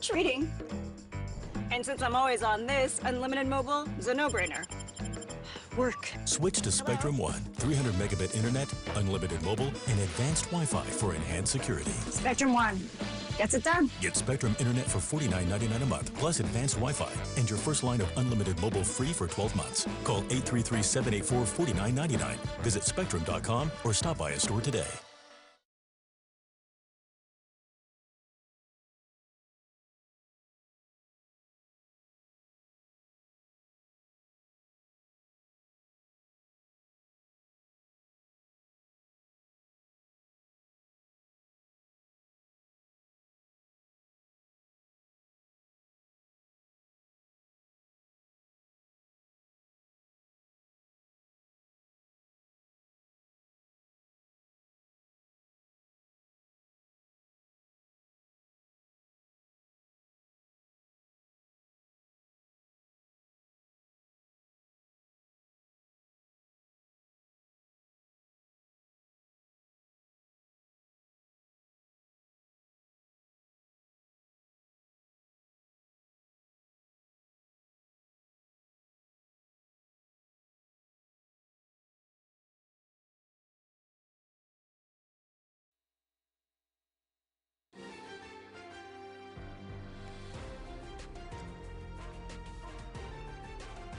Treating. And since I'm always on this, unlimited mobile is a no-brainer. Work. Switch to Spectrum One. 300 megabit internet, unlimited mobile, and advanced Wi-Fi for enhanced security. Spectrum One. Gets it done. Get Spectrum internet for $49.99 a month, plus advanced Wi-Fi, and your first line of unlimited mobile free for 12 months. Call 833-784-4999. Visit Spectrum.com or stop by a store today.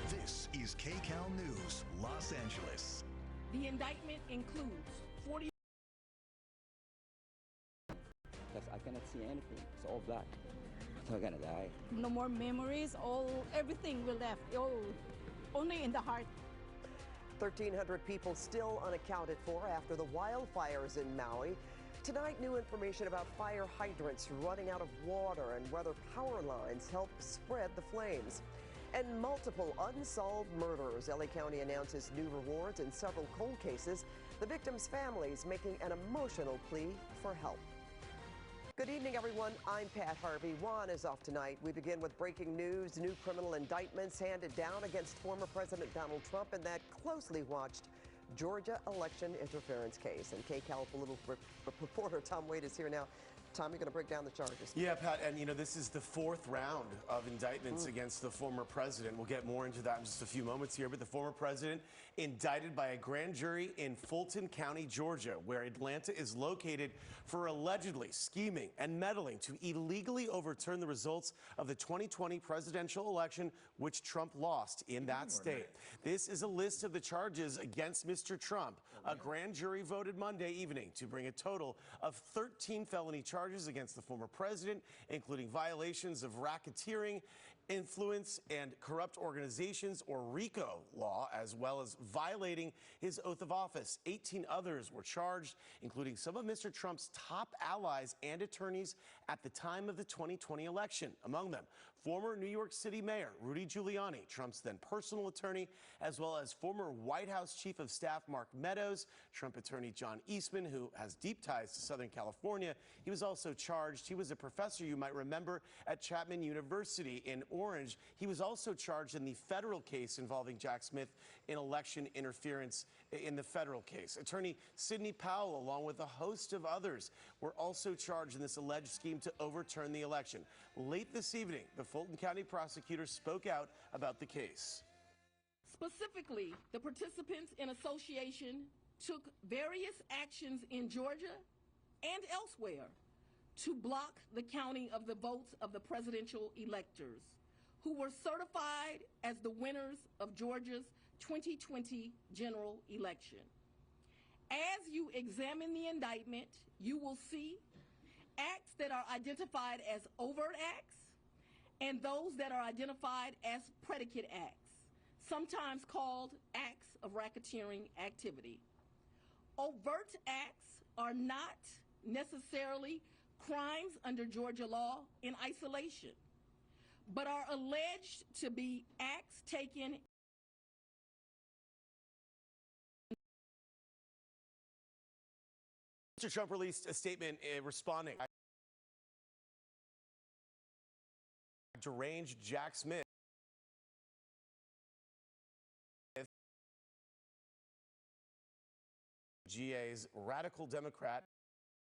This is Kcal News, Los Angeles. The indictment includes 40. Because I cannot see anything. It's all black. I'm gonna die. No more memories. Everything will left. Only in the heart. 1,300 people still unaccounted for after the wildfires in Maui. Tonight, new information about fire hydrants running out of water and whether power lines help spread the flames. And multiple unsolved murders. LA County announces new rewards in several cold cases. The victims' families making an emotional plea for help. Good evening, everyone. I'm Pat Harvey. Juan is off tonight. We begin with breaking news. New criminal indictments handed down against former President Donald Trump in that closely watched Georgia election interference case. And Kcal political reporter Tom Wade is here now. Tom, you're going to break down the charges. Yeah, Pat, and you know, this is the fourth round of indictments against the former president. We'll get more into that in just a few moments here, but the former president indicted by a grand jury in Fulton County, Georgia, where Atlanta is located, for allegedly scheming and meddling to illegally overturn the results of the 2020 presidential election, which Trump lost in that state. This is a list of the charges against Mr. Trump. A grand jury voted Monday evening to bring a total of 13 felony charges against the former president, including violations of racketeering, influence, and corrupt organizations, or RICO law, as well as violating his oath of office. 18 others were charged, including some of Mr. Trump's top allies and attorneys at the time of the 2020 election. Among them, former New York City Mayor Rudy Giuliani, Trump's then personal attorney, as well as former White House Chief of Staff Mark Meadows, Trump attorney John Eastman, who has deep ties to Southern California. He was also charged. He was a professor, you might remember, at Chapman University in Orange. He was also charged in the federal case involving Jack Smith in election interference in the federal case. Attorney Sidney Powell, along with a host of others, were also charged in this alleged scheme to overturn the election. Late this evening, the Fulton County prosecutor spoke out about the case. Specifically, the participants in association took various actions in Georgia and elsewhere to block the counting of the votes of the presidential electors who were certified as the winners of Georgia's 2020 general election. As you examine the indictment, you will see acts that are identified as overt acts and those that are identified as predicate acts, sometimes called acts of racketeering activity. Overt acts are not necessarily crimes under Georgia law in isolation, but are alleged to be acts taken Mr. Trump released a statement responding. Deranged Jack Smith. GA's radical Democrat